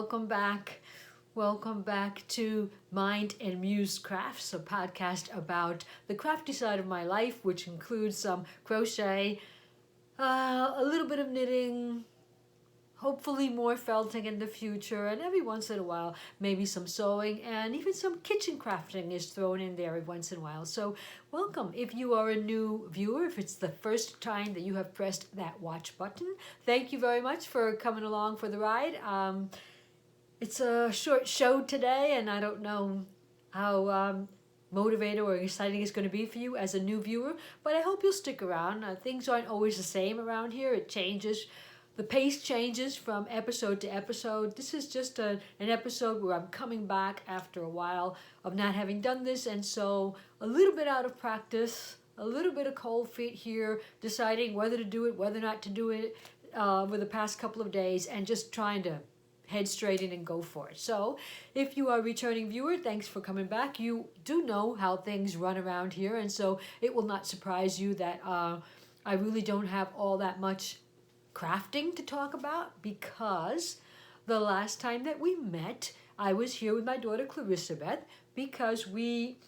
welcome back. Welcome back to Mind and Muse Crafts, a podcast about the crafty side of my life, which includes some crochet, a little bit of knitting, hopefully more felting in the future, and every once in a while maybe some sewing, and even some kitchen crafting is thrown in there every once in a while. So welcome. If you are a new viewer, if it's the first time that you have pressed that watch button, thank you very much for coming along for the ride. It's a short show today, and I don't know how motivated or exciting it's going to be for you as a new viewer, but I hope you'll stick around. Things aren't always the same around here. It changes. The pace changes from episode to episode. This is just an episode where I'm coming back after a while of not having done this, and so a little bit out of practice, a little bit of cold feet here, deciding whether to do it, whether not to do it over the past couple of days, and just trying to head straight in and go for it. So if you are a returning viewer, thanks for coming back. You do know how things run around here, and so it will not surprise you that I really don't have all that much crafting to talk about, because the last time that we met, I was here with my daughter Clarisabeth because we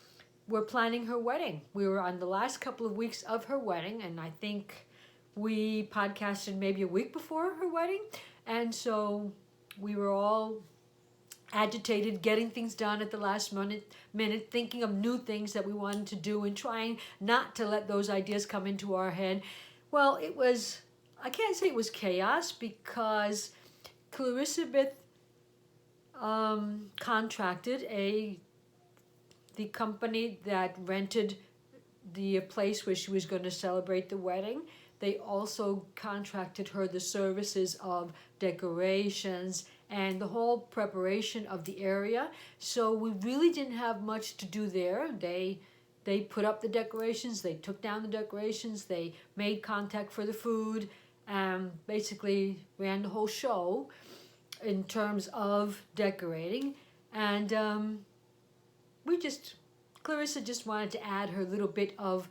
were planning her wedding. We were on the last couple of weeks of her wedding, and I think we podcasted maybe a week before her wedding, and so we were all agitated, getting things done at the last minute, thinking of new things that we wanted to do and trying not to let those ideas come into our head. Well, I can't say it was chaos, because Clarisabeth contracted the company that rented the place where she was going to celebrate the wedding. They also contracted her the services of decorations and the whole preparation of the area. So we really didn't have much to do there. They put up the decorations, they took down the decorations, they made contact for the food, and basically ran the whole show in terms of decorating. And Clarissa just wanted to add her little bit of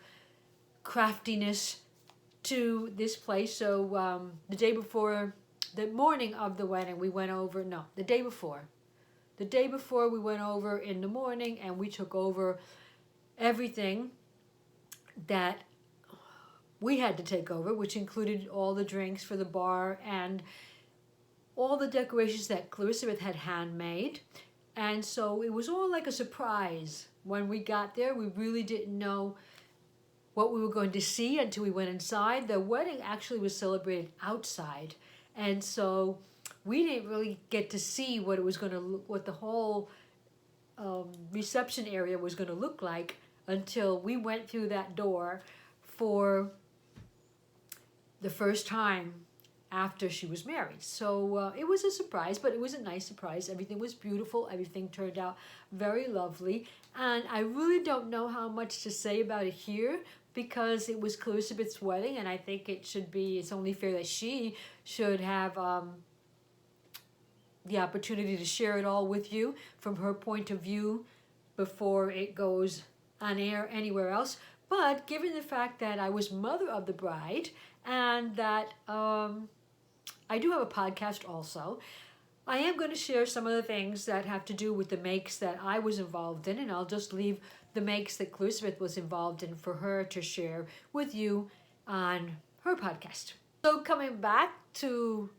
craftiness to this place. So the morning of the wedding, we went over, no, the day before we went over in the morning, and we took over everything that we had to take over, which included all the drinks for the bar and all the decorations that Clarisabeth had handmade. And so it was all like a surprise. When we got there, we really didn't know what we were going to see until we went inside. The wedding actually was celebrated outside, and so we didn't really get to see what the whole reception area was going to look like until we went through that door for the first time after she was married. So it was a surprise, but it was a nice surprise. Everything was beautiful. Everything turned out very lovely. And I really don't know how much to say about it here, because it was Clarisabeth's wedding, and I think it's only fair that she should have the opportunity to share it all with you from her point of view before it goes on air anywhere else. But given the fact that I was mother of the bride, and that I do have a podcast also, I am going to share some of the things that have to do with the makes that I was involved in, and I'll just leave the makes that Clarisabeth was involved in for her to share with you on her podcast. So coming back to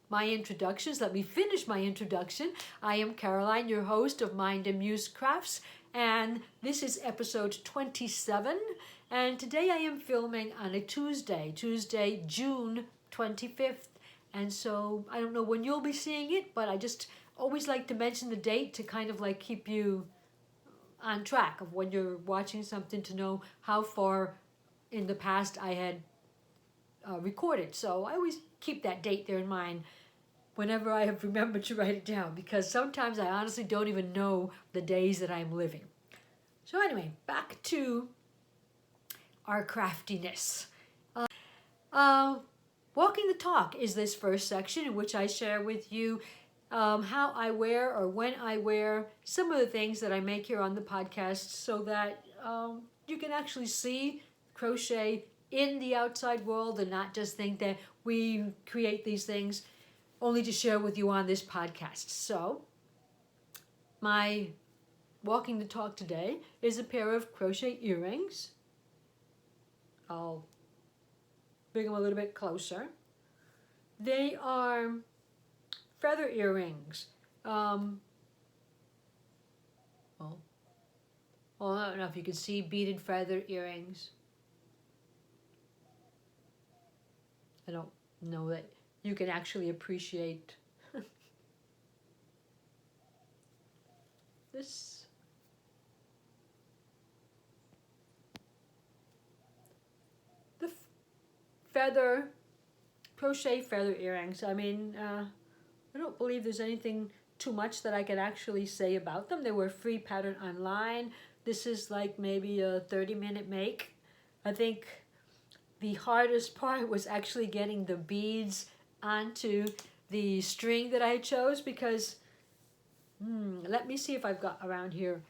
my introductions, let me finish my introduction. I am Caroline, your host of Mind and Muse Crafts, and this is episode 27. And today I am filming on a Tuesday, June 25th. And so I don't know when you'll be seeing it, but I just always like to mention the date to kind of like keep you on track of when you're watching something, to know how far in the past I had recorded. So I always keep that date there in mind whenever I have remembered to write it down, because sometimes I honestly don't even know the days that I'm living. So anyway, back to our craftiness. Walking the Talk is this first section, in which I share with you how I wear, or when I wear, some of the things that I make here on the podcast, so that you can actually see crochet in the outside world and not just think that we create these things only to share with you on this podcast. So my walking the talk today is a pair of crochet earrings. I'll bring them a little bit closer. They are feather earrings. Well, I don't know if you can see beaded feather earrings. I don't know that you can actually appreciate this. The crochet feather earrings. I mean, I don't believe there's anything too much that I can actually say about them. They were free pattern online. This is like maybe a 30-minute make. I think the hardest part was actually getting the beads onto the string that I chose because, let me see if I've got around here.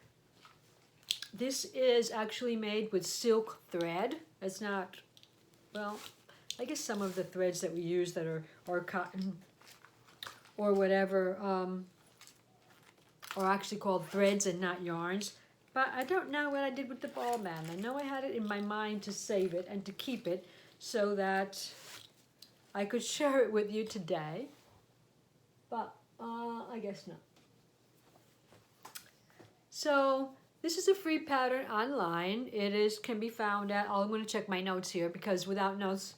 This is actually made with silk thread. It's not, well, I guess some of the threads that we use that are cotton or whatever are actually called threads and not yarns. But I don't know what I did with the ball band. I know I had it in my mind to save it and to keep it so that I could share it with you today. But I guess not. So this is a free pattern online. It can be found at, I'm going to check my notes here because without notes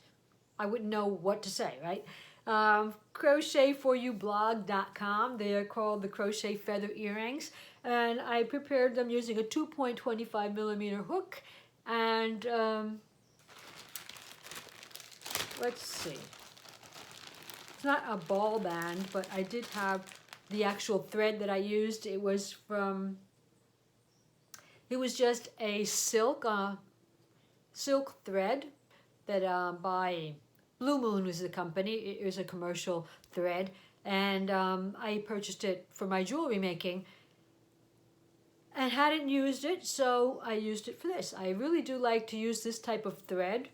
I wouldn't know what to say, right? Crochetforyoublog.com. They are called the crochet feather earrings, and I prepared them using a 2.25 millimeter hook. And let's see, it's not a ball band, but I did have the actual thread that I used. It was just a silk thread that by Blue Moon was the company. It was a commercial thread, and I purchased it for my jewelry making and hadn't used it, so I used it for this. I really do like to use this type of thread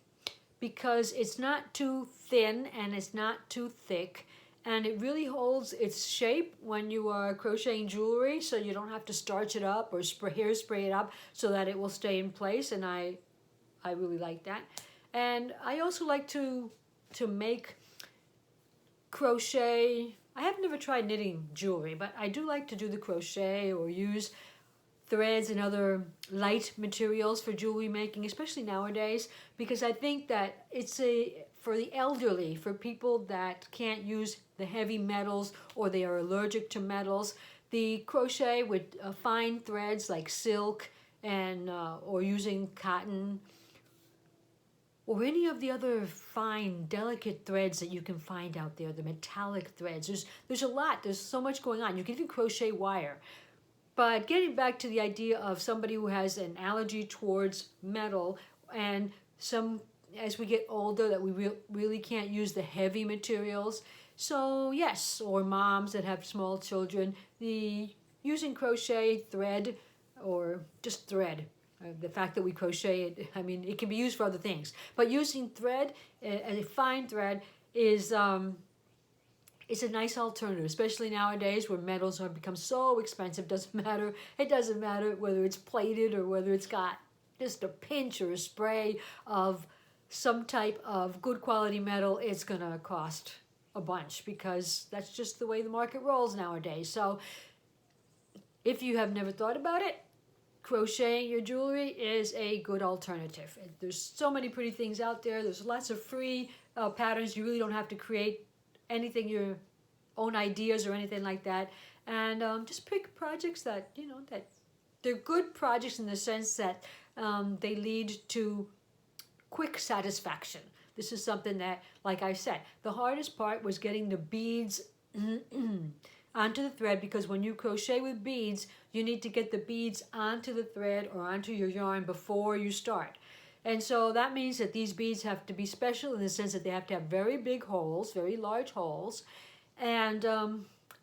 because it's not too thin and it's not too thick, and it really holds its shape when you are crocheting jewelry, so you don't have to starch it up or hairspray it up so that it will stay in place, and I really like that. And I also like to make crochet. I have never tried knitting jewelry, but I do like to do the crochet or use threads and other light materials for jewelry making, especially nowadays, because I think that it's for the elderly, for people that can't use the heavy metals or they are allergic to metals. The crochet with fine threads like silk and or using cotton or any of the other fine, delicate threads that you can find out there, the metallic threads. There's a lot. There's so much going on. You can even crochet wire. But getting back to the idea of somebody who has an allergy towards metal, and as we get older, that we really can't use the heavy materials. So yes, or moms that have small children, using crochet thread or just thread. The fact that we crochet it, I mean, it can be used for other things. But using thread, a fine thread, is a nice alternative, especially nowadays where metals have become so expensive. It doesn't matter whether it's plated or whether it's got just a pinch or a spray of some type of good quality metal. It's going to cost a bunch because that's just the way the market rolls nowadays. So if you have never thought about it, crocheting your jewelry is a good alternative. There's so many pretty things out there. There's lots of free patterns. You really don't have to create anything, your own ideas or anything like that. And just pick projects that, that they're good projects in the sense that they lead to quick satisfaction. This is something that, like I said, the hardest part was getting the beads onto the thread, because when you crochet with beads, you need to get the beads onto the thread or onto your yarn before you start. And so that means that these beads have to be special in the sense that they have to have very big holes, very large holes. And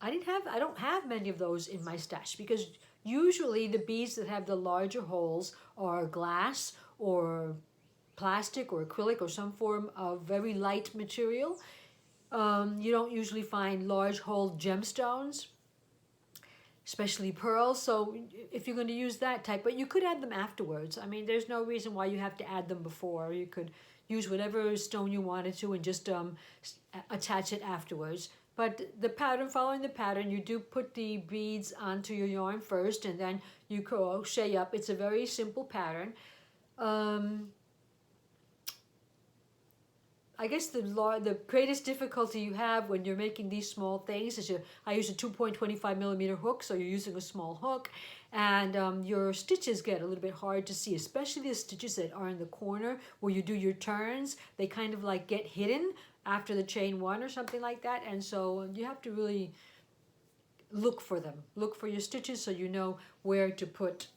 I don't have many of those in my stash, because usually the beads that have the larger holes are glass or plastic or acrylic or some form of very light material. You don't usually find large hole gemstones, especially pearls. So if you're going to use that type, but you could add them afterwards. I mean, there's no reason why you have to add them before. You could use whatever stone you wanted to and just attach it afterwards. But the pattern, following the pattern, you do put the beads onto your yarn first, and then you crochet up. It's a very simple pattern. I guess the greatest difficulty you have when you're making these small things is I use a 2.25 millimeter hook, so you're using a small hook, and your stitches get a little bit hard to see, especially the stitches that are in the corner where you do your turns. They kind of like get hidden after the chain one or something like that, and so you have to really look for them. Look for your stitches so you know where to put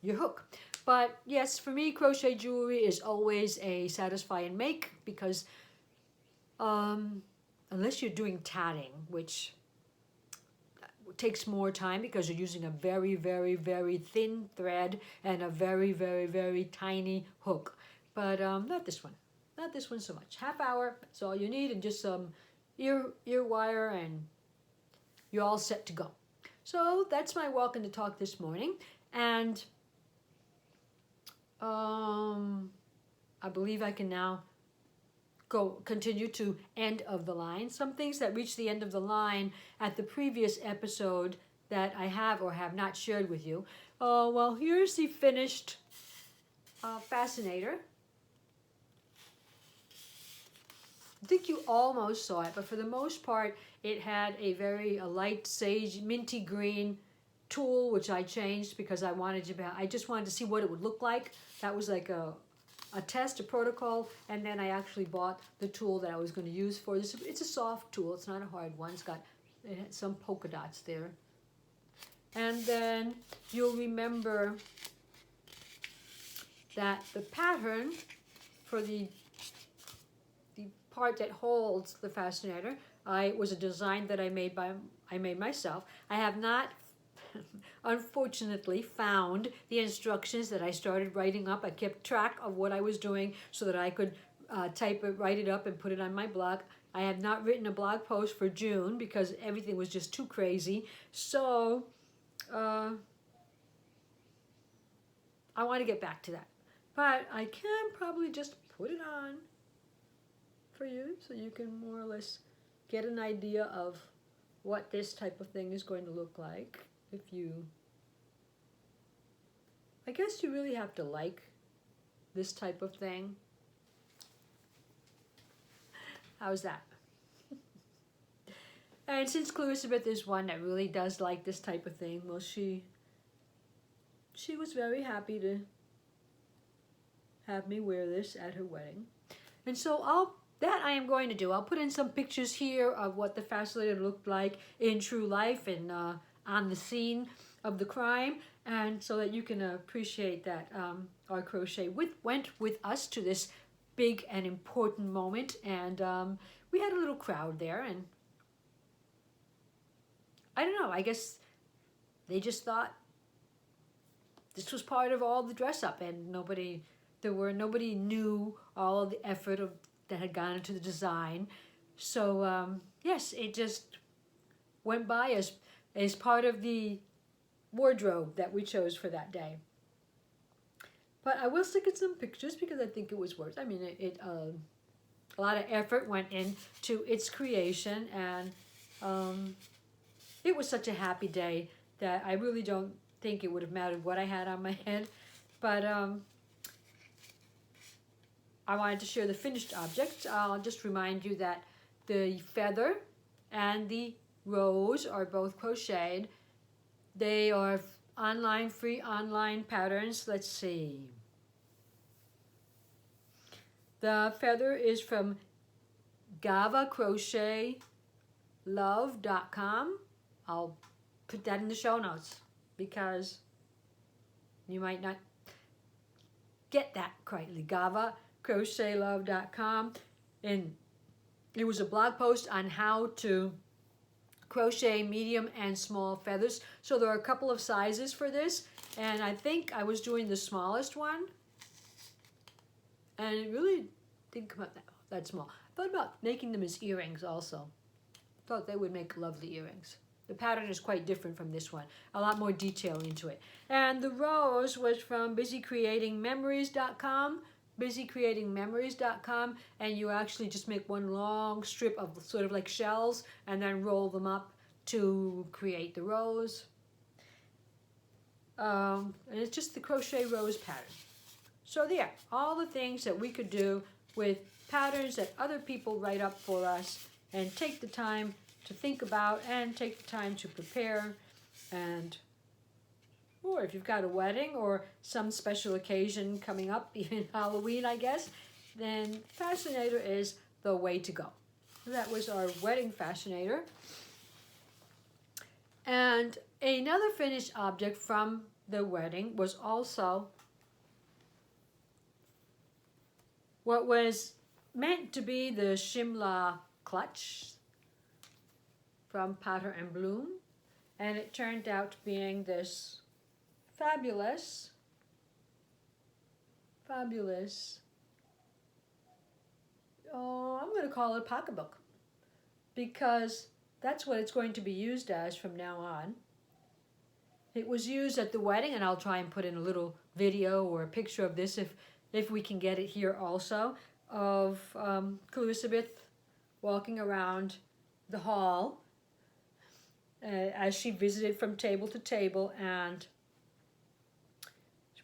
your hook. But yes, for me, crochet jewelry is always a satisfying make, because unless you're doing tatting, which takes more time because you're using a very, very, very thin thread and a very, very, very tiny hook. But not this one. Not this one so much. Half hour, that's all you need, and just some ear wire, and you're all set to go. So that's my walk and the talk this morning. And I believe I can now continue to end of the line. Some things that reach the end of the line at the previous episode that I have or have not shared with you. Well, here's the finished fascinator. I think you almost saw it, but for the most part, it had a very light sage, minty green tool, which I changed because I just wanted to see what it would look like. That was like a test, a protocol, and then I actually bought the tool that I was going to use for this. It's a soft tool. It's not a hard one. It had some polka dots there. And then you'll remember that the pattern for the part that holds the fascinator was a design that I made myself. I have not unfortunately found the instructions that I started writing up. I kept track of what I was doing so that I could write it up and put it on my blog. I have not written a blog post for June because everything was just too crazy. So I want to get back to that. But I can probably just put it on for you so you can more or less get an idea of what this type of thing is going to look like. I guess you really have to like this type of thing. How's that? And since Clarisabeth is one that really does like this type of thing, well, she was very happy to have me wear this at her wedding. And so I am going to do. I'll put in some pictures here of what the fascinator looked like in true life and on the scene of the crime, and so that you can appreciate that our crochet went with us to this big and important moment. And we had a little crowd there, and I don't know, I guess they just thought this was part of all the dress up, and nobody knew all of the effort that had gone into the design. So yes, it just went by as part of the wardrobe that we chose for that day. But I will stick in some pictures because I think it was worth. I mean, a lot of effort went into its creation, and it was such a happy day that I really don't think it would have mattered what I had on my head. But I wanted to share the finished object. I'll just remind you that the feather and the rose are both crocheted. They are free online patterns. Let's see. The feather is from GavaCrochetLove.com. I'll put that in the show notes because you might not get that correctly. GavaCrochetLove.com. And it was a blog post on how to crochet medium and small feathers. So there are a couple of sizes for this, and I think I was doing the smallest one, and it really didn't come out that small. Thought about making them as earrings also. Thought they would make lovely earrings. The pattern is quite different from this one. A lot more detail into it. And the rose was from busycreatingmemories.com. busycreatingmemories.com, and you actually just make one long strip of sort of like shells and then roll them up to create the rose. And it's just the crochet rose pattern. So there, all the things that we could do with patterns that other people write up for us and take the time to think about and take the time to prepare. And or if you've got a wedding or some special occasion coming up, even Halloween, I guess, then Fascinator is the way to go. That was our wedding Fascinator. And another finished object from the wedding was also what was meant to be the Shimla clutch from Potter and Bloom, and it turned out being this fabulous, I'm going to call it a pocketbook, because that's what it's going to be used as from now on. It was used at the wedding, and I'll try and put in a little video or a picture of this if we can get it here also, of Clarisabeth walking around the hall as she visited from table to table, and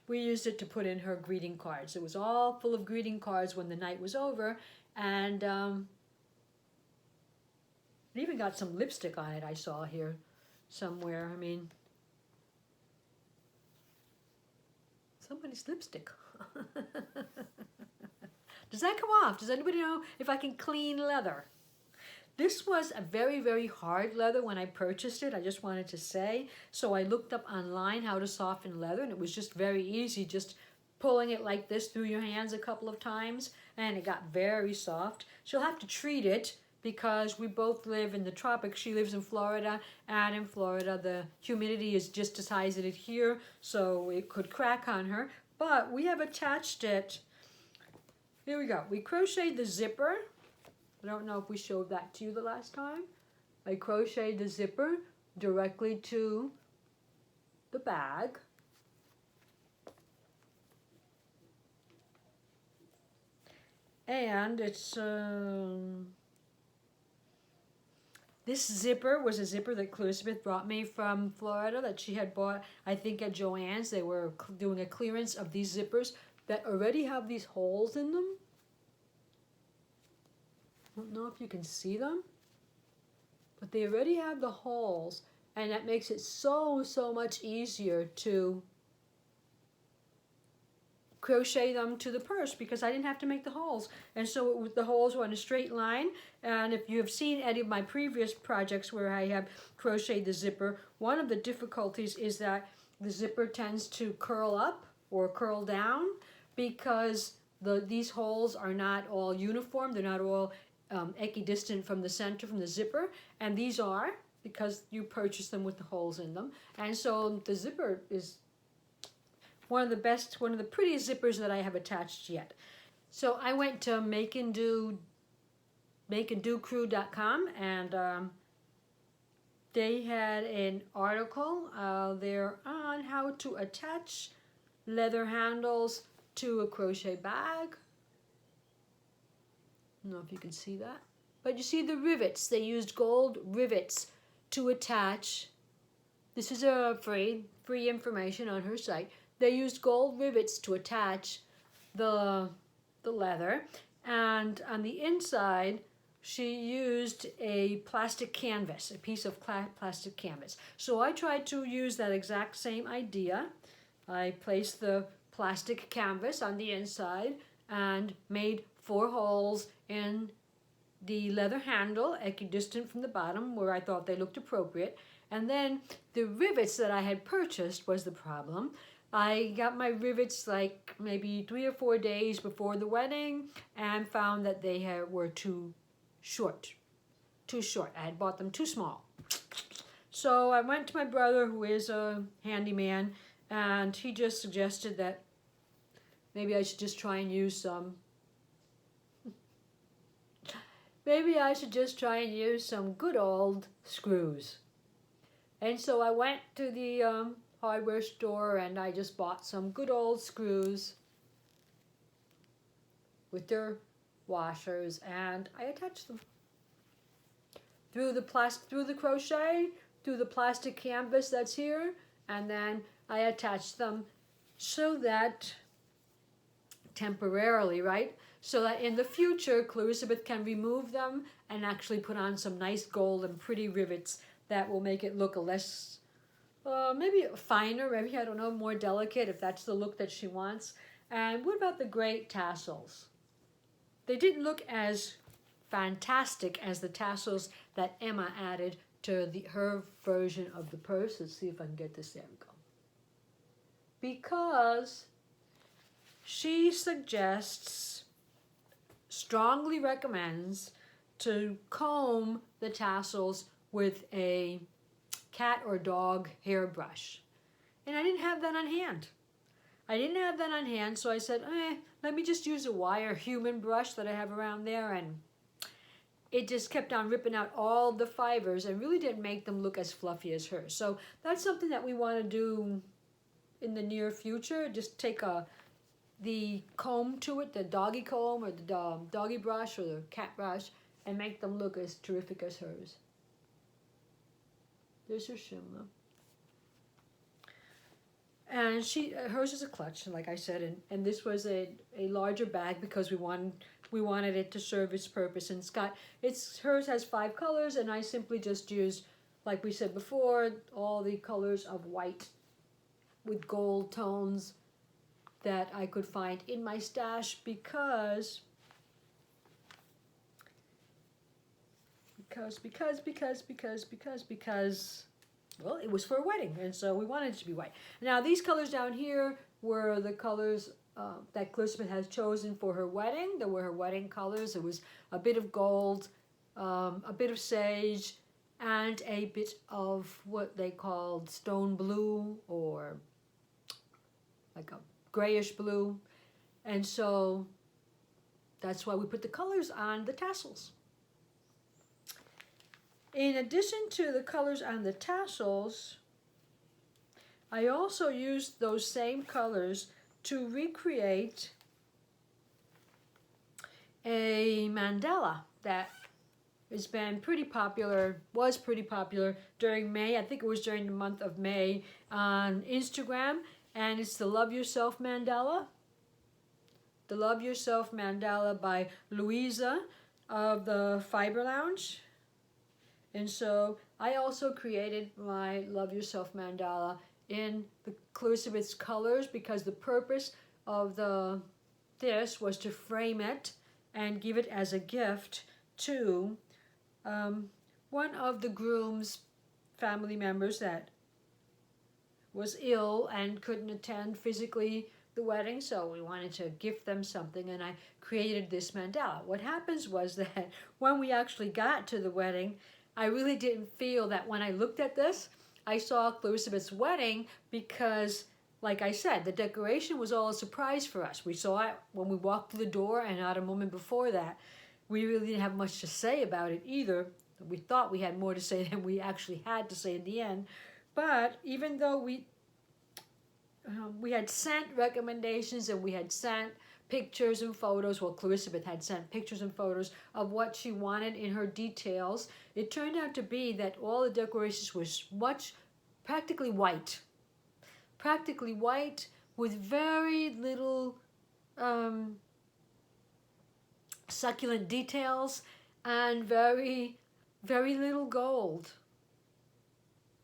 we used it to put in her greeting cards. It was all full of greeting cards when the night was over, and it even got some lipstick on it, I saw here somewhere. I mean, somebody's lipstick. Does that come off? Does anybody know if I can clean leather? This was a very, very hard leather when I purchased it, I just wanted to say. So I looked up online how to soften leather, and it was just very easy, just pulling it like this through your hands a couple of times, and it got very soft. She'll have to treat it because we both live in the tropics. She lives in Florida, and in Florida the humidity is just as high as it is here, so it could crack on her. But we have attached it. Here we go. We crocheted the zipper. I don't know if we showed that to you the last time. I crocheted the zipper directly to the bag. And it's this zipper was a zipper that Clarisabeth brought me from Florida that she had bought, I think, at Joann's. They were doing a clearance of these zippers that already have these holes in them. I don't know if you can see them, but they already have the holes, and that makes it so much easier to crochet them to the purse, because I didn't have to make the holes. And so the holes were in a straight line. And if you have seen any of my previous projects where I have crocheted the zipper, one of the difficulties is that the zipper tends to curl up or curl down, because these holes are not all uniform. They're not all equidistant from the center, from the zipper, and these are, because you purchase them with the holes in them. And so the zipper is one of the best, one of the prettiest zippers that I have attached yet. So I went to makeanddocrew.com, and they had an article there on how to attach leather handles to a crochet bag. I don't know if you can see that, but you see the rivets. They used gold rivets to attach. This is a free information on her site. They used gold rivets to attach the leather, and on the inside she used a plastic canvas, a piece of plastic canvas. So I tried to use that exact same idea. I placed the plastic canvas on the inside and made 4 holes in the leather handle, equidistant from the bottom, where I thought they looked appropriate. And then the rivets that I had purchased was the problem. I got my rivets like maybe 3 or 4 days before the wedding and found that they were too short. I had bought them too small. So I went to my brother, who is a handyman, and he just suggested that maybe I should just try and use some maybe I should just try and use some good old screws. And so I went to the hardware store and I just bought some good old screws with their washers, and I attached them through the crochet, through the plastic canvas that's here, and then I attached them so that temporarily, right? So that in the future, Clarisabeth can remove them and actually put on some nice gold and pretty rivets that will make it look a less, maybe finer, maybe, I don't know, more delicate if that's the look that she wants. And what about the great tassels? They didn't look as fantastic as the tassels that Emma added to her version of the purse. Let's see if I can get this. There we go. Because she strongly recommends to comb the tassels with a cat or dog hairbrush. And I didn't have that on hand. So I said, let me just use a wire human brush that I have around there, and it just kept on ripping out all the fibers and really didn't make them look as fluffy as hers. So that's something that we want to do in the near future. Just take the comb to it, the doggy comb or the doggy brush or the cat brush, and make them look as terrific as hers. There's her shimmer. And hers is a clutch, like I said, and this was a larger bag because we wanted it to serve its purpose. And hers has 5 colors, and I simply just used, like we said before, all the colors of white with gold tones that I could find in my stash because well, it was for a wedding, and so we wanted it to be white. Now, these colors down here were the colors that Clarisabeth has chosen for her wedding. They were her wedding colors. It was a bit of gold, a bit of sage, and a bit of what they called stone blue, or like a grayish blue. And so that's why we put the colors on the tassels. In addition to the colors on the tassels, I also used those same colors to recreate a mandala that has been was pretty popular during May. I think it was during the month of May on Instagram, and it's the Love Yourself mandala. The Love Yourself mandala by Louisa of the Fiber Lounge. And so I also created my Love Yourself mandala in the Clarisabeth's colors because the purpose of this was to frame it and give it as a gift to one of the groom's family members that was ill and couldn't attend physically the wedding, so we wanted to gift them something, and I created this mandala. What happens was that when we actually got to the wedding, I really didn't feel that when I looked at this, I saw Clarisabeth's wedding because, like I said, the decoration was all a surprise for us. We saw it when we walked through the door, and not a moment before that. We really didn't have much to say about it either. We thought we had more to say than we actually had to say in the end. But even though we had sent recommendations and we had sent pictures and photos, well, Clarisabeth had sent pictures and photos of what she wanted in her details, it turned out to be that all the decorations was practically white with very little succulent details and very, very little gold.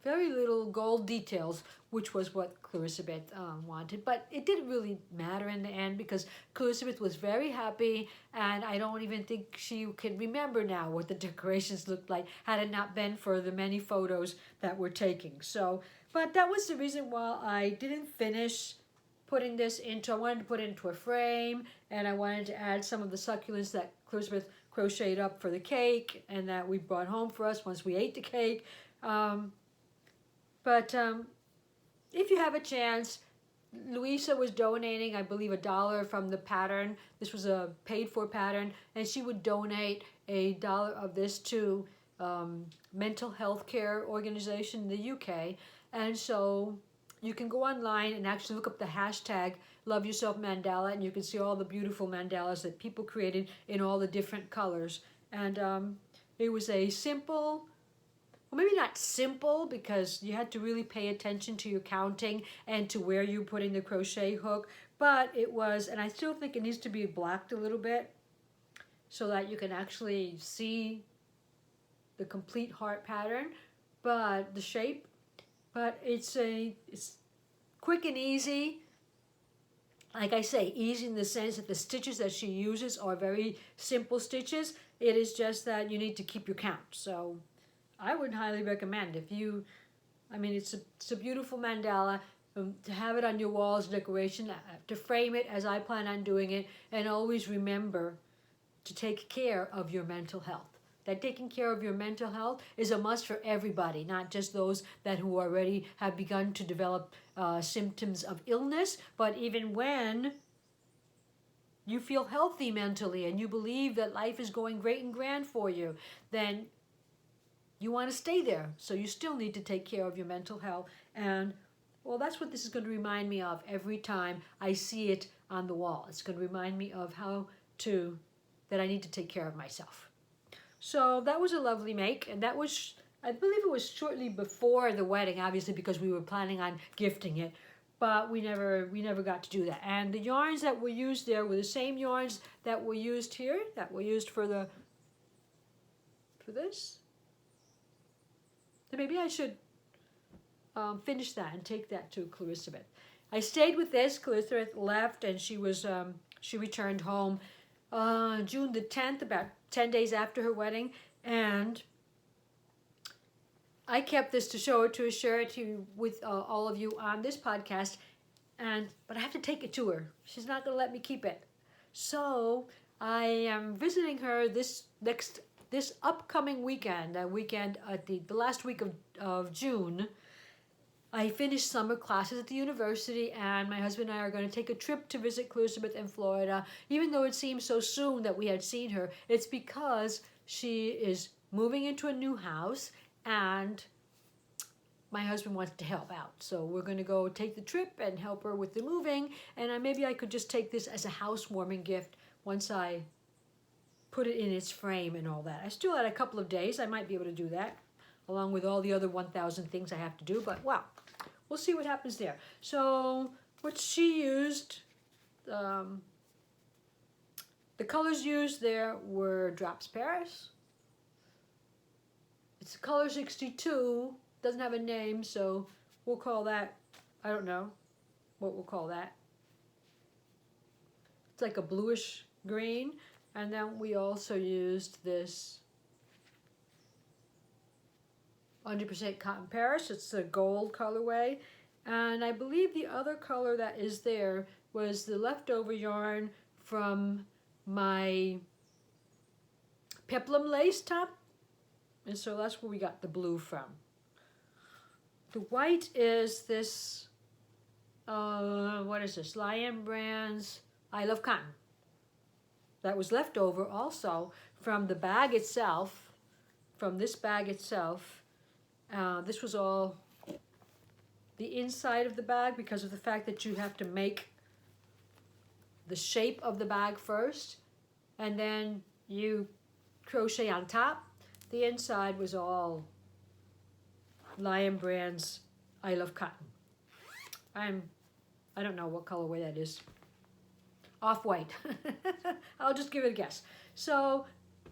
Very little gold details, which was what Clarisabeth wanted. But it didn't really matter in the end because Clarisabeth was very happy, and I don't even think she can remember now what the decorations looked like had it not been for the many photos that we're taking. So, but that was the reason why I didn't finish putting this into, I wanted to put it into a frame, and I wanted to add some of the succulents that Clarisabeth crocheted up for the cake and that we brought home for us once we ate the cake. But if you have a chance, Louisa was donating, I believe, $1 from the pattern. This was a paid-for pattern, and she would donate $1 of this to mental health care organization in the UK. And so you can go online and actually look up the hashtag Love Yourself Mandala, and you can see all the beautiful mandalas that people created in all the different colors. And it was a simple, well, maybe not simple, because you had to really pay attention to your counting and to where you're putting the crochet hook, but it was, and I still think it needs to be blacked a little bit so that you can actually see the complete heart pattern, but the shape, but it's quick and easy. Like I say, easy in the sense that the stitches that she uses are very simple stitches. It is just that you need to keep your count. So I would highly recommend, if you, I mean, it's a beautiful mandala, to have it on your walls, decoration, to frame it as I plan on doing it, and always remember to take care of your mental health. That taking care of your mental health is a must for everybody, not just those that who already have begun to develop symptoms of illness, but even when you feel healthy mentally and you believe that life is going great and grand for you, then you want to stay there. So you still need to take care of your mental health. And well, that's what this is going to remind me of every time I see it on the wall. It's going to remind me of that I need to take care of myself. So that was a lovely make, and that was, I believe it was shortly before the wedding, obviously, because we were planning on gifting it, but we never got to do that. And the yarns that were used there were the same yarns that were used here, that were used for this. So maybe I should finish that and take that to Clarisabeth. I stayed with this. Clarisabeth left, and she returned home June the 10th, about 10 days after her wedding, and I kept this to share it to with all of you on this podcast, but I have to take it to her. She's not going to let me keep it. So I am visiting her this upcoming weekend, that weekend at the last week of June. I finished summer classes at the university, and my husband and I are going to take a trip to visit Clarisabeth in Florida. Even though it seems so soon that we had seen her, it's because she is moving into a new house, and my husband wants to help out. So we're going to go take the trip and help her with the moving, and maybe I could just take this as a housewarming gift once I put it in its frame and all that. I still had a couple of days. I might be able to do that, along with all the other 1,000 things I have to do, but wow. We'll see what happens there. So what she used, the colors used there were Drops Paris. It's a color 62, doesn't have a name, so we'll call that, I don't know what we'll call that. It's like a bluish green. And then we also used this 100% Cotton Paris. It's a gold colorway. And I believe the other color that is there was the leftover yarn from my peplum lace top. And so that's where we got the blue from. The white is this, what is this? Lion Brands I Love Cotton. That was left over also from the bag itself, from this bag itself. This was all the inside of the bag because of the fact that you have to make the shape of the bag first, and then you crochet on top. The inside was all Lion Brands I Love Cotton. I don't know what colorway that is. Off-white. I'll just give it a guess. So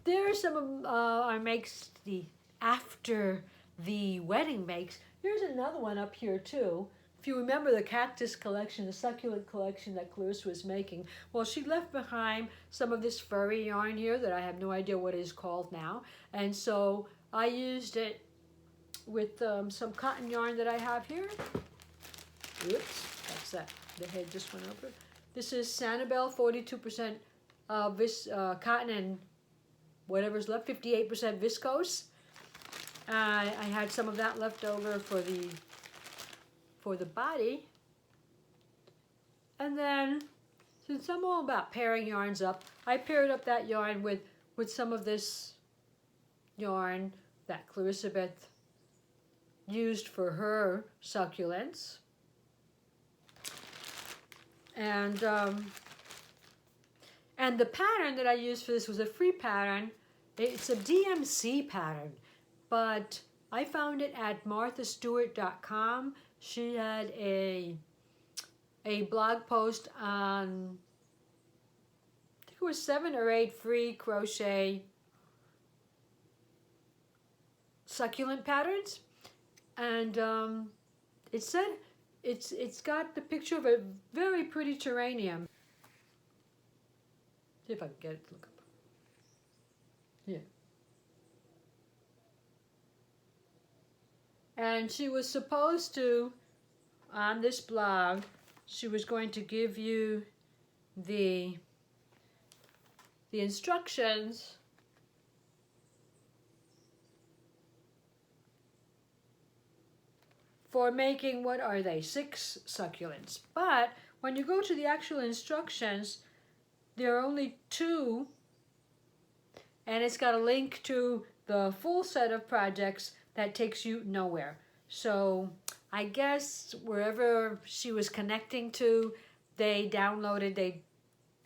there are some of our makes, the after the wedding makes. Here's another one up here too. If you remember the cactus collection, the succulent collection that Clarissa was making, well, she left behind some of this furry yarn here that I have no idea what it is called now. And so I used it with some cotton yarn that I have here. Oops, that's that. The head just went over. This is Sanibel, 42% cotton and whatever's left, 58% viscose. I had some of that left over for the body. And then, since I'm all about pairing yarns up, I paired up that yarn with some of this yarn that Clarisabeth used for her succulents. And the pattern that I used for this was a free pattern. It's a DMC pattern, but I found it at marthastewart.com. She had a blog post on, I think it was 7 or 8 free crochet succulent patterns, and it said it's got the picture of a very pretty geranium. See if I can get it to look up. Yeah. And she was supposed to, on this blog, she was going to give you the instructions for making, what are they, 6 succulents. But when you go to the actual instructions, there are only 2, and it's got a link to the full set of projects that takes you nowhere. So I guess wherever she was connecting to, they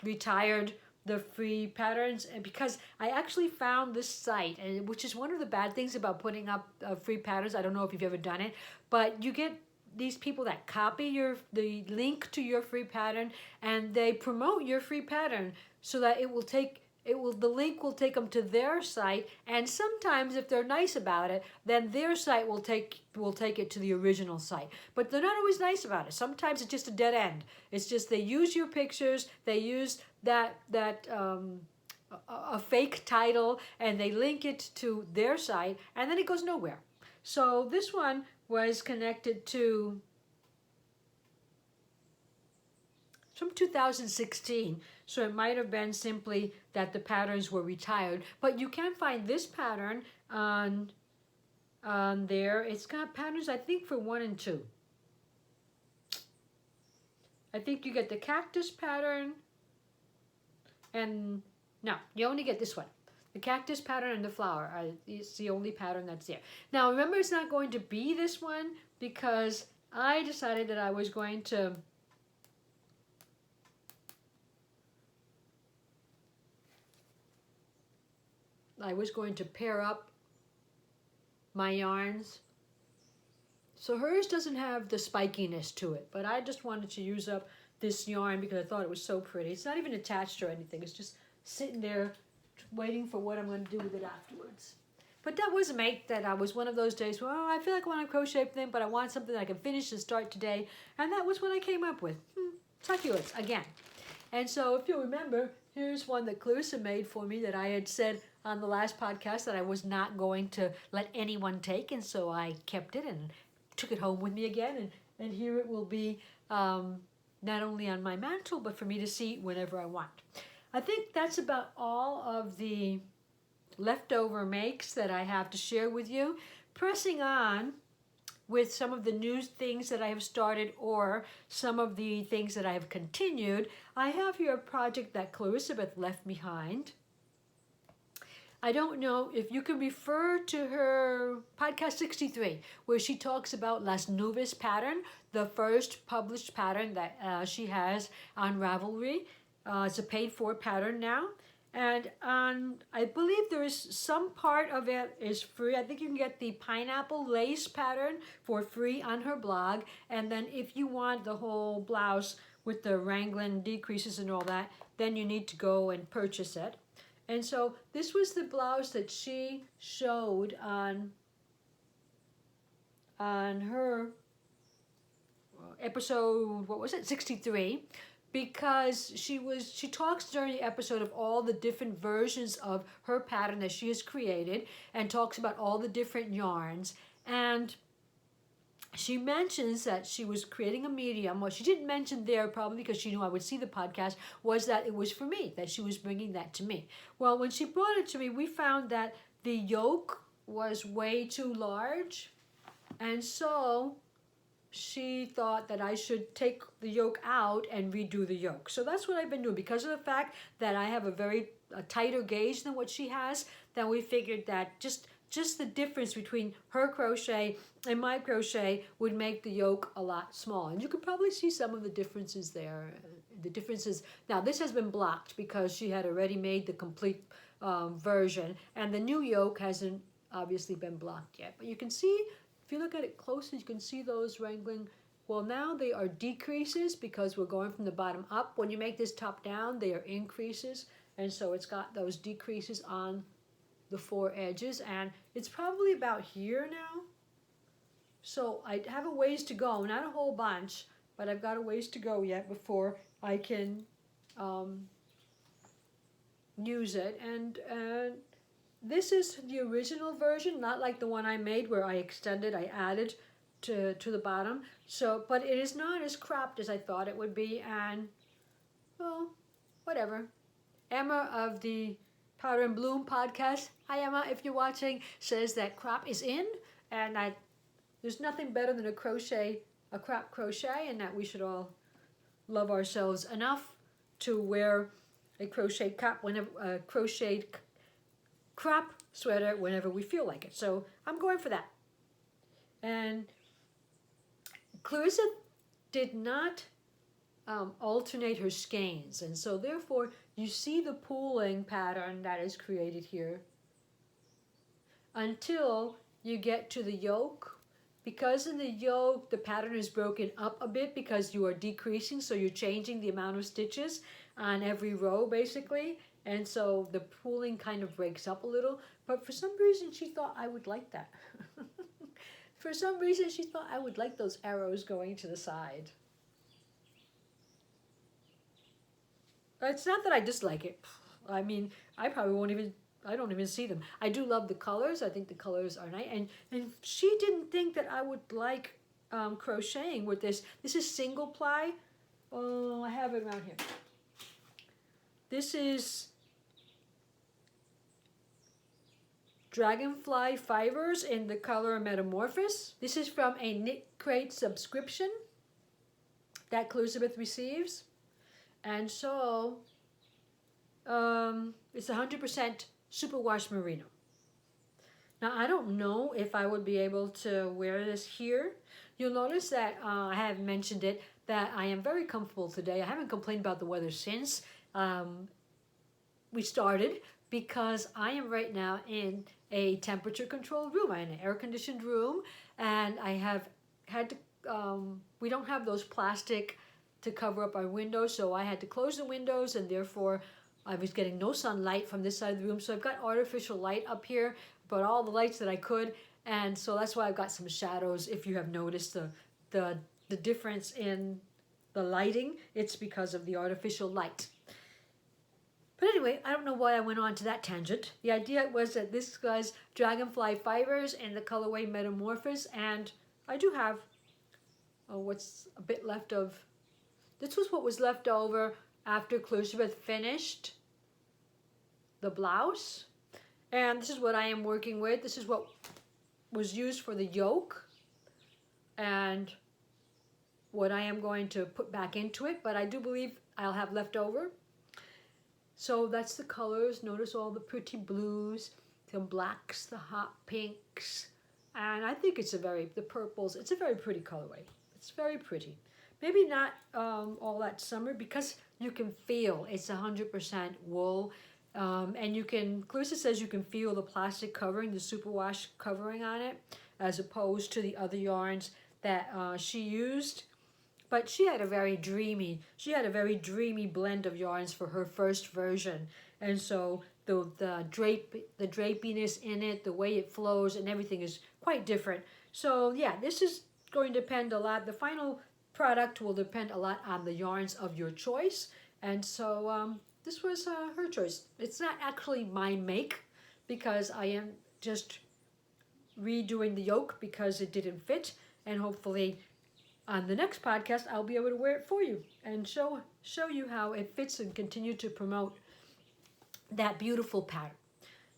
retired the free patterns. And because I actually found this site, and which is one of the bad things about putting up free patterns, I don't know if you've ever done it, but you get these people that copy the link to your free pattern, and they promote your free pattern so that the link will take them to their site, and sometimes if they're nice about it, then their site will take it to the original site. But they're not always nice about it. Sometimes it's just a dead end. It's just they use your pictures, they use a fake title, and they link it to their site, and then it goes nowhere. So this one was connected to, from 2016, so it might have been simply that the patterns were retired. But you can find this pattern on there. It's got patterns, I think, for 1 and 2. I think you get the cactus pattern, and no, you only get this one. The cactus pattern and the flower is the only pattern that's there. Now remember, it's not going to be this one because I decided that I was going to pair up my yarns. So hers doesn't have the spikiness to it, but I just wanted to use up this yarn because I thought it was so pretty. It's not even attached or anything. It's just sitting there waiting for what I'm going to do with it afterwards. But that was was one of those days where, I feel like I want to crochet thing, but I want something that I can finish and start today. And that was what I came up with. Succulents, again. And so if you remember, here's one that Clarissa made for me that I had said on the last podcast that I was not going to let anyone take. And so I kept it and took it home with me again. And here it will be, not only on my mantle, but for me to see whenever I want. I think that's about all of the leftover makes that I have to share with you. Pressing on with some of the new things that I have started or some of the things that I have continued, I have here a project that Clarisabeth left behind. I don't know if you can refer to her podcast 63, where she talks about Las Nubes pattern, the first published pattern that she has on Ravelry. It's a paid-for pattern now. And I believe there is some part of it is free. I think you can get the pineapple lace pattern for free on her blog. And then if you want the whole blouse with the Wrangling decreases and all that, then you need to go and purchase it. And so this was the blouse that she showed on her episode, 63. Because she talks during the episode of all the different versions of her pattern that she has created and talks about all the different yarns. And she mentions that she was creating a medium. What she didn't mention there, probably because she knew I would see the podcast, was that it was for me, that she was bringing that to me. Well, when she brought it to me, we found that the yoke was way too large. And so she thought that I should take the yoke out and redo the yoke. So that's what I've been doing. Because of the fact that I have a tighter gauge than what she has, then we figured that just the difference between her crochet and my crochet would make the yoke a lot smaller. And you could probably see some of the differences there. The differences, now this has been blocked because she had already made the complete version, and the new yoke hasn't obviously been blocked yet. But you can see, if you look at it closely, you can see those wrangling. Well, now they are decreases because we're going from the bottom up. When you make this top down, they are increases. And so it's got those decreases on the 4 edges. And it's probably about here now. So I have a ways to go. Not a whole bunch, but I've got a ways to go yet before I can use it. And this is the original version, not like the one I made where I extended, I added to the bottom. So, but it is not as cropped as I thought it would be, and well, whatever. Emma of the Powder and Bloom podcast, hi Emma, if you're watching, says that crop is in, and that there's nothing better than a crop crochet, and that we should all love ourselves enough to wear a crochet crop crocheted crop sweater whenever we feel like it. So I'm going for that. And Clarissa did not alternate her skeins, and so therefore you see the pooling pattern that is created here until you get to the yoke. Because in the yoke the pattern is broken up a bit because you are decreasing, so you're changing the amount of stitches on every row basically, and so the pooling kind of breaks up a little. But for some reason she thought I would like that. For some reason she thought I would like those arrows going to the side. It's not that I dislike it. I mean, I don't even see them. I do love the colors. I think the colors are nice. And she didn't think that I would like crocheting with this. This is single ply. Oh, I have it around here. This is Dragonfly Fibers in the color Metamorphosis. This is from a Knit Crate subscription that Clarisabeth receives. And so it's 100% superwash merino. Now I don't know if I would be able to wear this here. You'll notice that I have mentioned it, that I am very comfortable today. I haven't complained about the weather since we started, because I am right now in a temperature controlled room. I'm in an air conditioned room, and I have had to, we don't have those plastic to cover up our windows, so I had to close the windows, and therefore I was getting no sunlight from this side of the room. So I've got artificial light up here, but all the lights that I could, and so that's why I've got some shadows. If you have noticed the difference in the lighting, it's because of the artificial light. But anyway, I don't know why I went on to that tangent. The idea was that this guy's Dragonfly Fibers in the colorway Metamorphosis, and I do have what's a bit left of. This was what was left over after Clarisabeth finished the blouse. And this is what I am working with. This is what was used for the yoke and what I am going to put back into it. But I do believe I'll have left over. So that's the colors. Notice all the pretty blues, the blacks, the hot pinks. And I think the purples, it's a very pretty colorway. It's very pretty. Maybe not all that summer, because you can feel it's 100% wool. And you can, Clarissa says you can feel the plastic covering, the superwash covering on it, as opposed to the other yarns that she used. But she had a very dreamy blend of yarns for her first version. And so the drapiness in it, the way it flows and everything is quite different. So yeah, this is going to depend a lot. The final product will depend a lot on the yarns of your choice. And so this was her choice. It's not actually my make, because I am just redoing the yoke because it didn't fit. And hopefully on the next podcast, I'll be able to wear it for you and show you how it fits and continue to promote that beautiful pattern.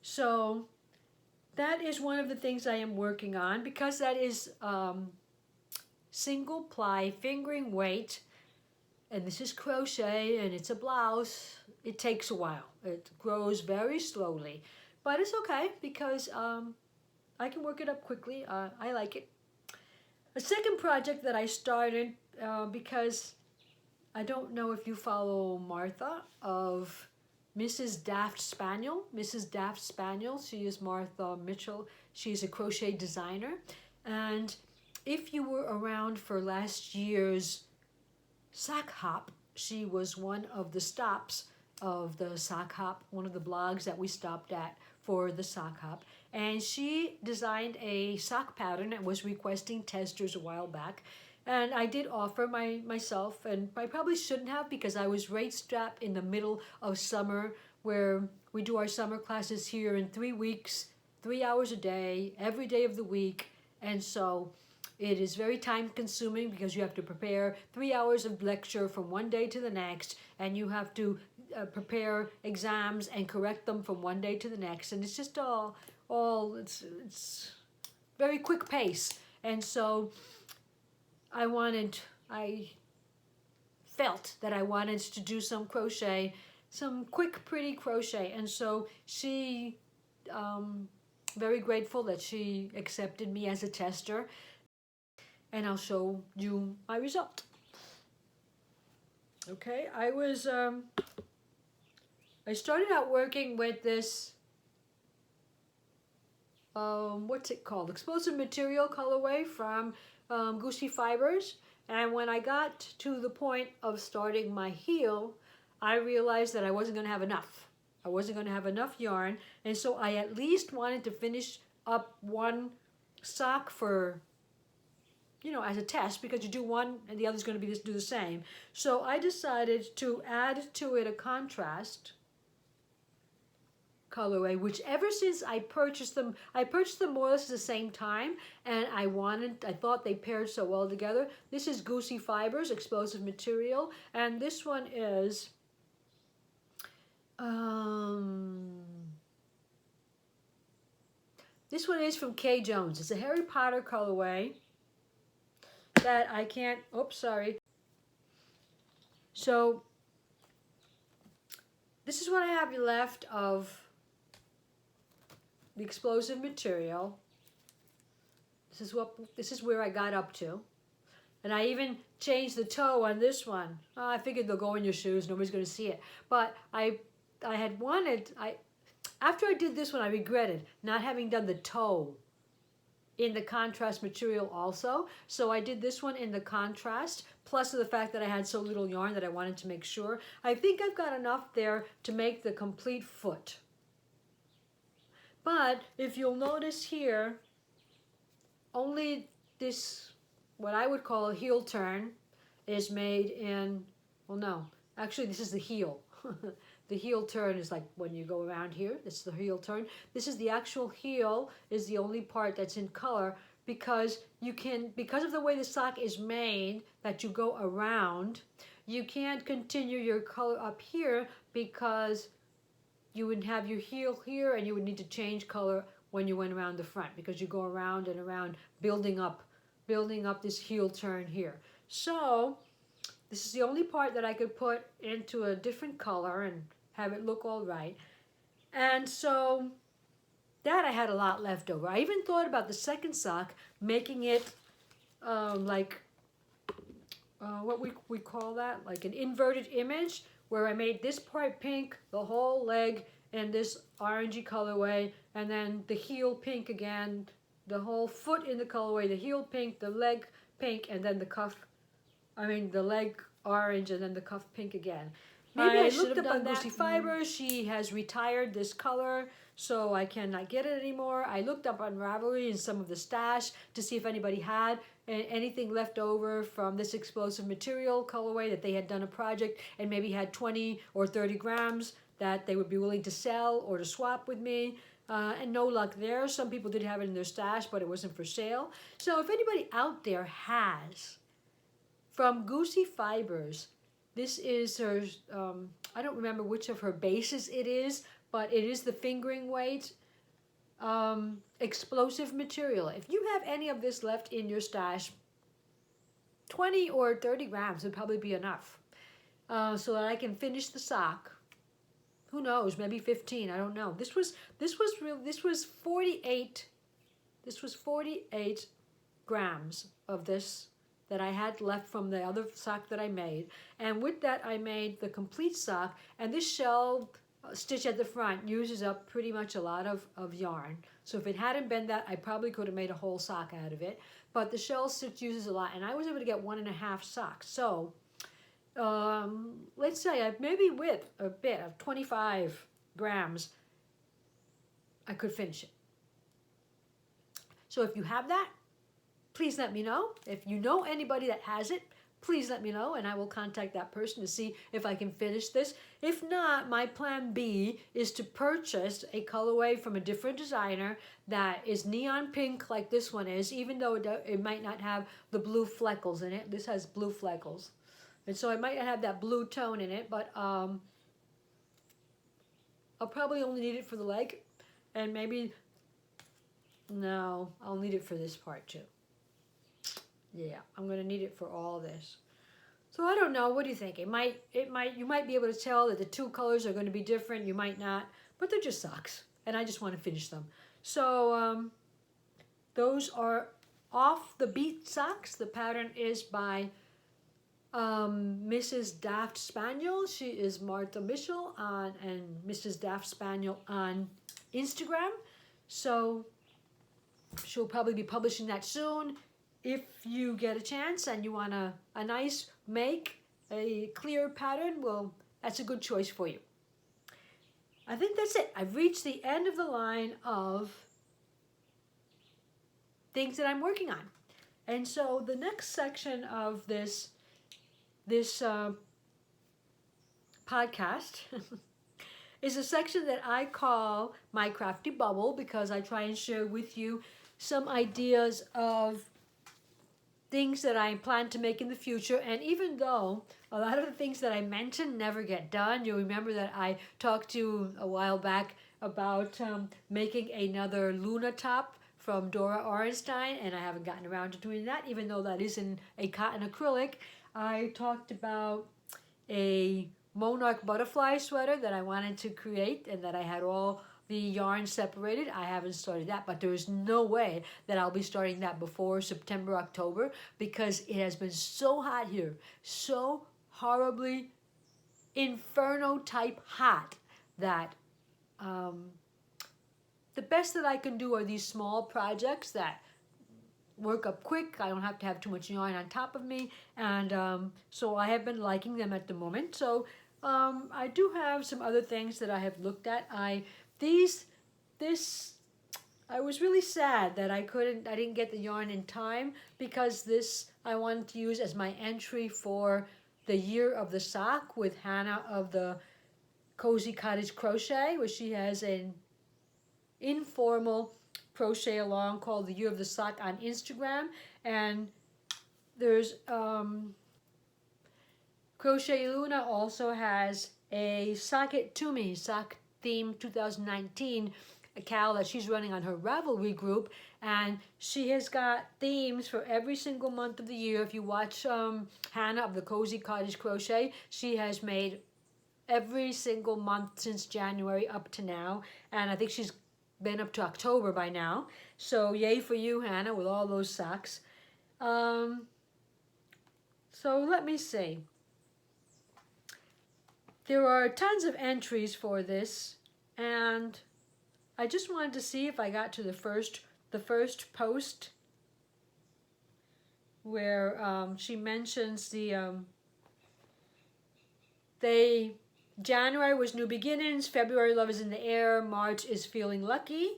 So that is one of the things I am working on, because that is single ply fingering weight, and this is crochet and it's a blouse. It takes a while. It grows very slowly, but it's okay because I can work it up quickly. I like it. A second project that I started because I don't know if you follow Martha of Mrs. Daft Spaniel. Mrs. Daft Spaniel, she is Martha Mitchell. She's a crochet designer. And if you were around for last year's sock hop, she was one of the stops of the sock hop, one of the blogs that we stopped at for the sock hop. And she designed a sock pattern and was requesting testers a while back. And I did offer myself, and I probably shouldn't have because I was right strapped in the middle of summer where we do our summer classes here in 3 weeks, 3 hours a day, every day of the week. And so it is very time consuming because you have to prepare 3 hours of lecture from one day to the next, and you have to prepare exams and correct them from one day to the next. And it's just it's very quick pace. And so I felt that I wanted to do some crochet, some quick, pretty crochet. And so she, very grateful that she accepted me as a tester. And I'll show you my result. Okay, I started out working with this, what's it called? Explosive material colorway from Goosey Fibers. And when I got to the point of starting my heel, I realized that I wasn't going to have enough. I wasn't going to have enough yarn. And so I at least wanted to finish up one sock for, as a test, because you do one and the other's going to do the same. So I decided to add to it a contrast colorway, which ever since I purchased them more or less at the same time, and I thought they paired so well together. This is Goosey Fibers, Explosive Material, and this one is from Kay Jones. It's a Harry Potter colorway that I can't, oops, sorry. So this is what I have left of the explosive material. This is where I got up to. And I even changed the toe on this one. I figured they'll go in your shoes, nobody's going to see it. But after I did this one, I regretted not having done the toe in the contrast material also. So I did this one in the contrast, plus the fact that I had so little yarn that I wanted to make sure. I think I've got enough there to make the complete foot. But if you'll notice here, only this, what I would call a heel turn, is made in, well, no, actually this is the heel. The heel turn is like when you go around here, this is the heel turn. This is the actual heel, is the only part that's in color, because because of the way the sock is made, that you go around, you can't continue your color up here because you would have your heel here and you would need to change color when you went around the front, because you go around and around building up this heel turn here. So this is the only part that I could put into a different color and have it look all right. And so that I had a lot left over. I even thought about the second sock, making it what we call that, like an inverted image, where I made this part pink, the whole leg in this orangey colorway, and then the heel pink again, the whole foot in the colorway, the heel pink, the leg pink, and then the leg orange, and then the cuff pink again. Maybe I should have done Goosey Fibers. She has retired this color, so I cannot get it anymore. I looked up on Ravelry and some of the stash to see if anybody had anything left over from this explosive material colorway, that they had done a project and maybe had 20 or 30 grams that they would be willing to sell or to swap with me. And no luck there. Some people did have it in their stash, but it wasn't for sale. So if anybody out there has, from Goosey Fibers, this is her, I don't remember which of her bases it is, but it is the fingering weight explosive material. If you have any of this left in your stash, 20 or 30 grams would probably be enough, so that I can finish the sock. Who knows? Maybe 15. I don't know. This was 48. This was 48 grams of this that I had left from the other sock that I made. And with that, I made the complete sock. And this shell stitch at the front uses up pretty much a lot of yarn. So if it hadn't been that, I probably could have made a whole sock out of it. But the shell stitch uses a lot. And I was able to get 1.5 socks. So let's say maybe with a bit of 25 grams, I could finish it. So if you have that, please let me know. If you know anybody that has it, please let me know, and I will contact that person to see if I can finish this. If not, my plan B is to purchase a colorway from a different designer that is neon pink like this one is, even though it might not have the blue fleckles in it. This has blue fleckles. And so I might not have that blue tone in it, but I'll probably only need it for the leg, and maybe, no, I'll need it for this part too. Yeah, I'm going to need it for all this. So I don't know. What do you think? You might be able to tell that the two colors are going to be different. You might not, but they're just socks, and I just want to finish them. So those are Off the Beat socks. The pattern is by Mrs. Daft Spaniel. She is Martha Mitchell and Mrs. Daft Spaniel on Instagram. So she'll probably be publishing that soon. If you get a chance and you want a nice make, a clear pattern, well, that's a good choice for you. I think that's it. I've reached the end of the line of things that I'm working on. And so the next section of this podcast is a section that I call my crafty bubble, because I try and share with you some ideas of things that I plan to make in the future. And even though a lot of the things that I mentioned never get done, you'll remember that I talked to you a while back about making another Luna top from Dora Orenstein, and I haven't gotten around to doing that, even though that is in a cotton acrylic. I talked about a monarch butterfly sweater that I wanted to create and that I had all the yarn separated. I haven't started that, but there is no way that I'll be starting that before September, October, because it has been so hot here, so horribly inferno type hot, that the best that I can do are these small projects that work up quick. I don't have to have too much yarn on top of me, and so I have been liking them at the moment. So I do have some other things that I have looked at. I was really sad that I didn't get the yarn in time, because this I wanted to use as my entry for the year of the sock with Hannah of the Cozy Cottage Crochet, where she has an informal crochet along called the Year of the Sock on Instagram. And there's Crochet Luna also has a Sock It To Me Sock Theme 2019 a cal that she's running on her Ravelry group, and she has got themes for every single month of the year. If you watch Hannah of the Cozy Cottage Crochet, she has made every single month since January up to now, and I think she's been up to October by now. So yay for you, Hannah, with all those socks. So let me see. There are tons of entries for this, and I just wanted to see if I got to the first post where she mentions January was new beginnings, February love is in the air, March is feeling lucky,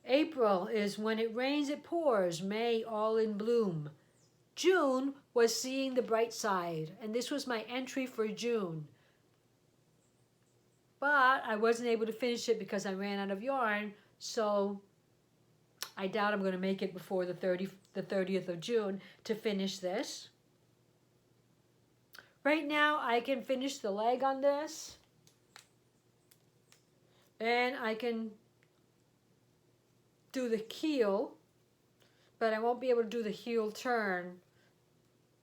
April is when it rains it pours, May all in bloom, June was seeing the bright side, and this was my entry for June. But I wasn't able to finish it because I ran out of yarn, so I doubt I'm going to make it before the 30th of June to finish this. Right now, I can finish the leg on this, and I can do the heel, but I won't be able to do the heel turn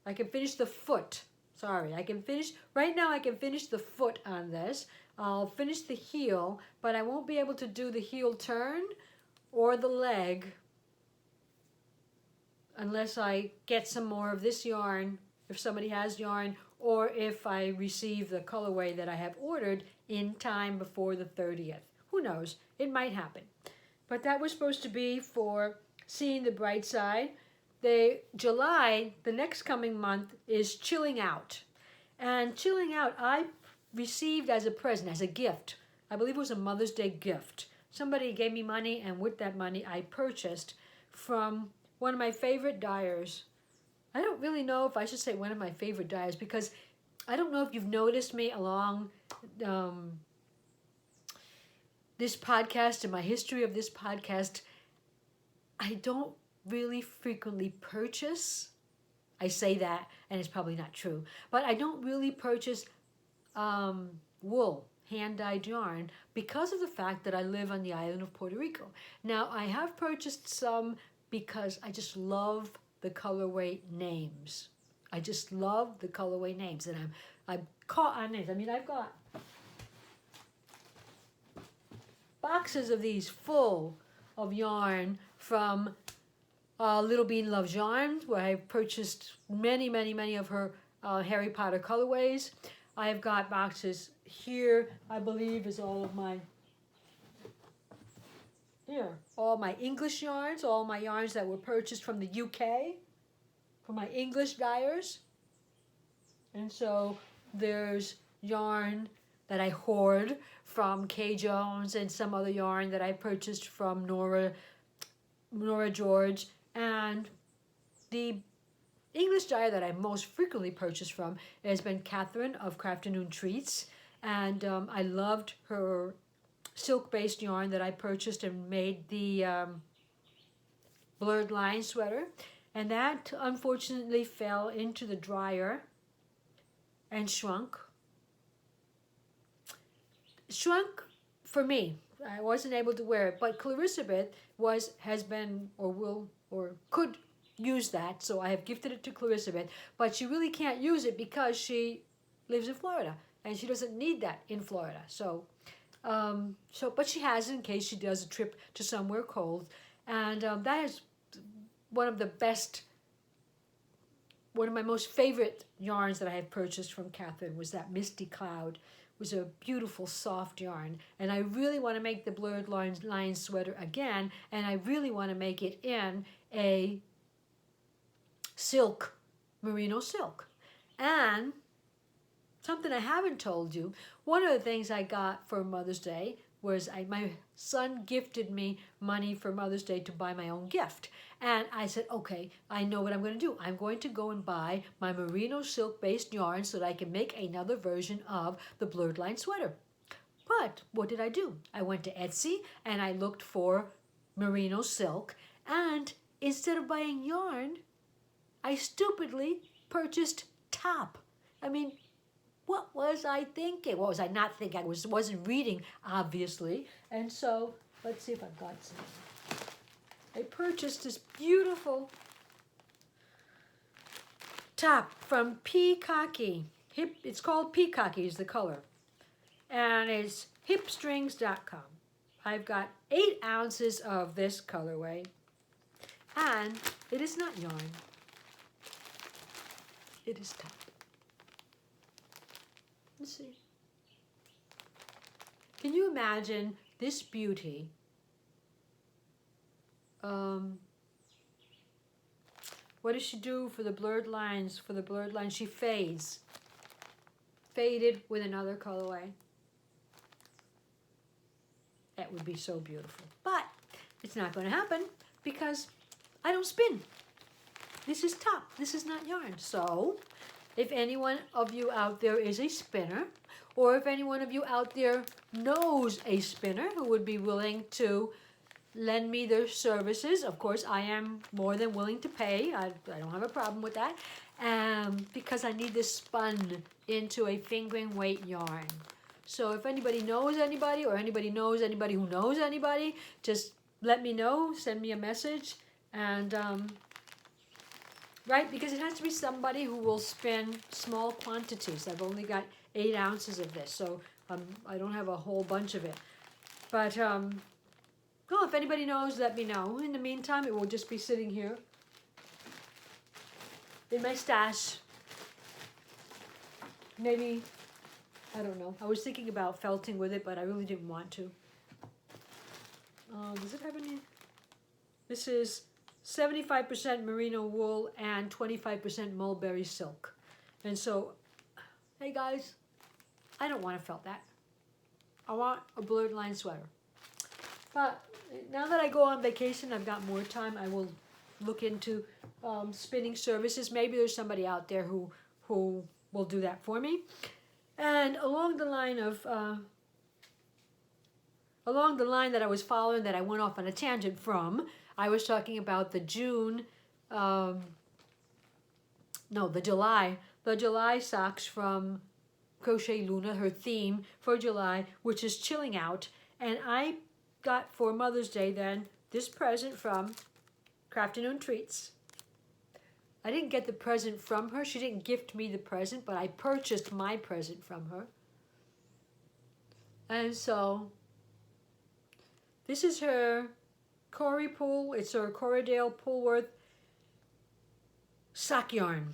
I can finish the foot. Sorry, I can finish, right now I can finish the foot on this. I'll finish the heel, but I won't be able to do the heel turn or the leg unless I get some more of this yarn, if somebody has yarn, or if I receive the colorway that I have ordered in time before the 30th. Who knows? It might happen. But that was supposed to be for Seeing the Bright Side. July, the next coming month, is Chilling Out. And Chilling Out, I received as a present, as a gift. I believe it was a Mother's Day gift. Somebody gave me money, and with that money, I purchased from one of my favorite dyers. I don't really know if I should say one of my favorite dyers, because I don't know if you've noticed me along this podcast and my history of this podcast. I don't really frequently purchase. I say that, and it's probably not true, but I don't really purchase wool, hand-dyed yarn, because of the fact that I live on the island of Puerto Rico. Now, I have purchased some because I just love the colorway names. I just love the colorway names, and I'm caught on it. I mean, I've got boxes of these full of yarn from Little Bean Loves Yarn, where I've purchased many, many, many of her Harry Potter colorways. I've got boxes here, I believe, is all of my, here, all my English yarns, all my yarns that were purchased from the UK, from my English dyers. And so there's yarn that I hoard from Kay Jones, and some other yarn that I purchased from Nora George. And the English dyer that I most frequently purchase from has been Catherine of Crafternoon Treats, and I loved her silk-based yarn that I purchased and made the blurred line sweater, and that unfortunately fell into the dryer and shrunk for me. I wasn't able to wear it, but Clarisabeth has been or could use that, so I have gifted it to Clarisabeth, but she really can't use it because she lives in Florida, and she doesn't need that in Florida. But she has it in case she does a trip to somewhere cold, and that is one of my most favorite yarns that I have purchased from Catherine was that Misty Cloud. It was a beautiful, soft yarn, and I really want to make the blurred line sweater again, and I really want to make it in a silk, merino silk. And something I haven't told you, one of the things I got for Mother's Day was my son gifted me money for Mother's Day to buy my own gift. And I said, okay, I know what I'm going to do. I'm going to go and buy my merino silk-based yarn so that I can make another version of the blurred line sweater. But what did I do? I went to Etsy and I looked for merino silk, and instead of buying yarn, I stupidly purchased top. I mean, what was I thinking? What was I not thinking? I wasn't reading, obviously. And so, let's see if I've got some. I purchased this beautiful top from Peacocky. It's called Peacocky is the color. And it's hipstrings.com. I've got 8 ounces of this colorway. And it is not yarn. It is top. Let's see. Can you imagine this beauty? What does she do for the blurred lines? For the blurred lines, she fades. Faded with another colorway. That would be so beautiful. But it's not going to happen because I don't spin. This is top. This is not yarn. So if anyone of you out there is a spinner, or if anyone of you out there knows a spinner who would be willing to lend me their services, of course, I am more than willing to pay. I don't have a problem with that, because I need this spun into a fingering weight yarn. So if anybody knows anybody, or anybody knows anybody who knows anybody, just let me know, send me a message, and right? Because it has to be somebody who will spin small quantities. I've only got 8 ounces of this, so I don't have a whole bunch of it. But, well, if anybody knows, let me know. In the meantime, it will just be sitting here in my stash. Maybe, I don't know. I was thinking about felting with it, but I really didn't want to. Does it have any? This is 75% merino wool and 25% mulberry silk. And so, hey guys, I don't want to felt that. I want a blurred line sweater. But now that I go on vacation, I've got more time. I will look into spinning services. Maybe there's somebody out there who will do that for me. And along the line that I was following, that I went off on a tangent from, I was talking about the July socks from Crochet Luna, her theme for July, which is chilling out. And I got for Mother's Day then this present from Crafternoon Treats. I didn't get the present from her. She didn't gift me the present, but I purchased my present from her. And so this is her Cory Pool. It's her Corriedale Poolworth sock yarn.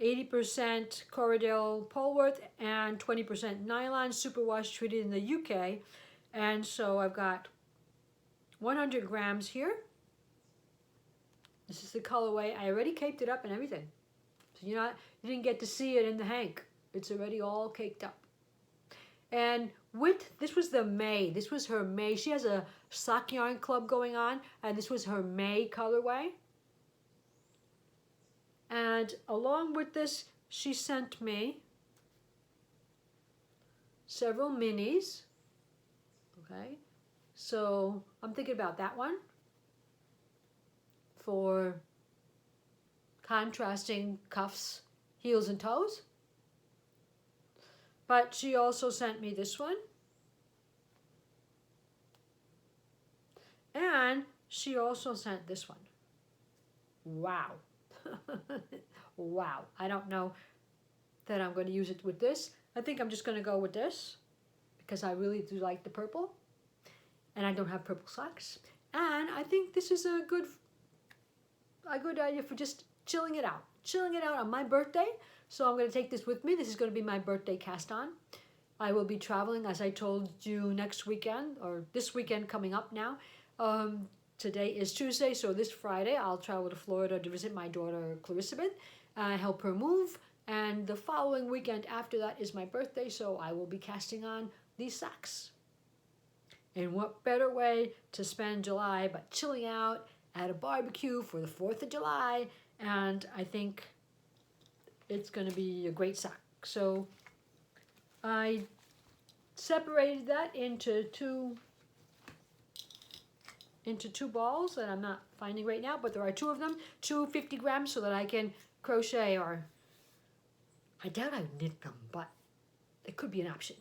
80% Corriedale Poolworth and 20% nylon, superwash treated in the UK. And so I've got 100 grams here. This is the colorway. I already caked it up and everything. So you didn't get to see it in the hank. It's already all caked up. And this was the May. This was her May. She has a sock yarn club going on, and this was her May colorway. And along with this, she sent me several minis. Okay, so I'm thinking about that one for contrasting cuffs, heels, and toes. But she also sent me this one. And she also sent this one. Wow. Wow. I don't know that I'm going to use it with this. I think I'm just going to go with this because I really do like the purple. And I don't have purple socks. And I think this is a good idea for just chilling it out. Chilling it out on my birthday. So I'm going to take this with me. This is going to be my birthday cast on. I will be traveling, as I told you, next weekend, or this weekend coming up now. Today is Tuesday, so this Friday I'll travel to Florida to visit my daughter Clarisabeth, help her move. And the following weekend after that is my birthday, so I will be casting on these socks. And what better way to spend July but chilling out at a barbecue for the 4th of July. And I think it's going to be a great sock. So I separated that into two balls that I'm not finding right now, but there are 2 of them, 250 grams, so that I can crochet, or I doubt I would knit them, but it could be an option.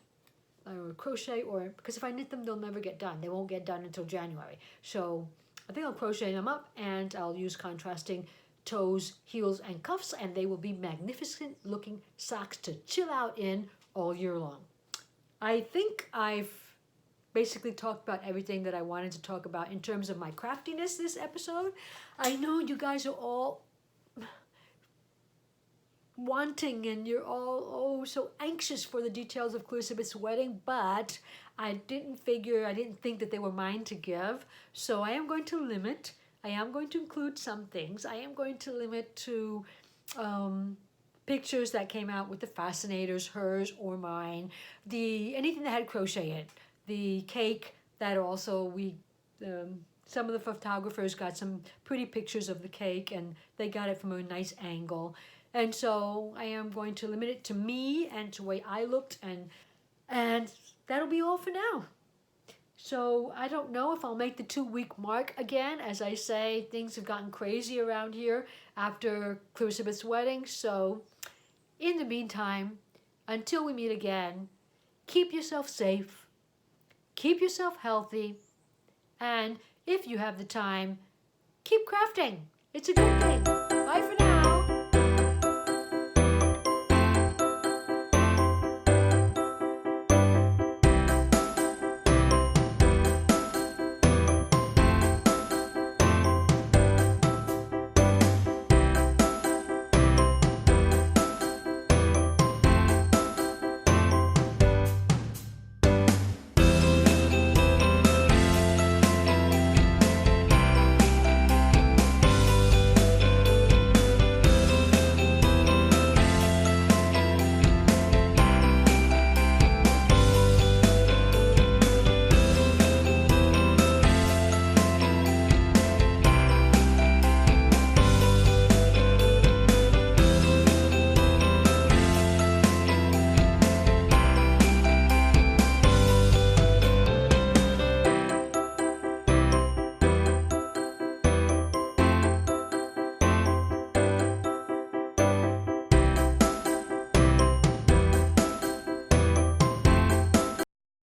Or crochet, or because if I knit them, they'll never get done. They won't get done until January. So I think I'll crochet them up, and I'll use contrasting toes, heels, and cuffs, and they will be magnificent looking socks to chill out in all year long. I think I've basically talked about everything that I wanted to talk about in terms of my craftiness this episode. I know you guys are all wanting, and you're all so anxious for the details of Clarisabeth's wedding, but I didn't think that they were mine to give. So I am going to limit. I am going to include some things. I am going to limit to pictures that came out with the fascinators, hers or mine, anything that had crochet in. The cake that also some of the photographers got some pretty pictures of the cake, and they got it from a nice angle. And so I am going to limit it to me and to the way I looked, and that'll be all for now. So I don't know if I'll make the 2-week mark again. As I say, things have gotten crazy around here after Clarisabeth's wedding. So in the meantime, until we meet again, keep yourself safe, keep yourself healthy, and if you have the time, keep crafting. It's a good thing. Bye for now.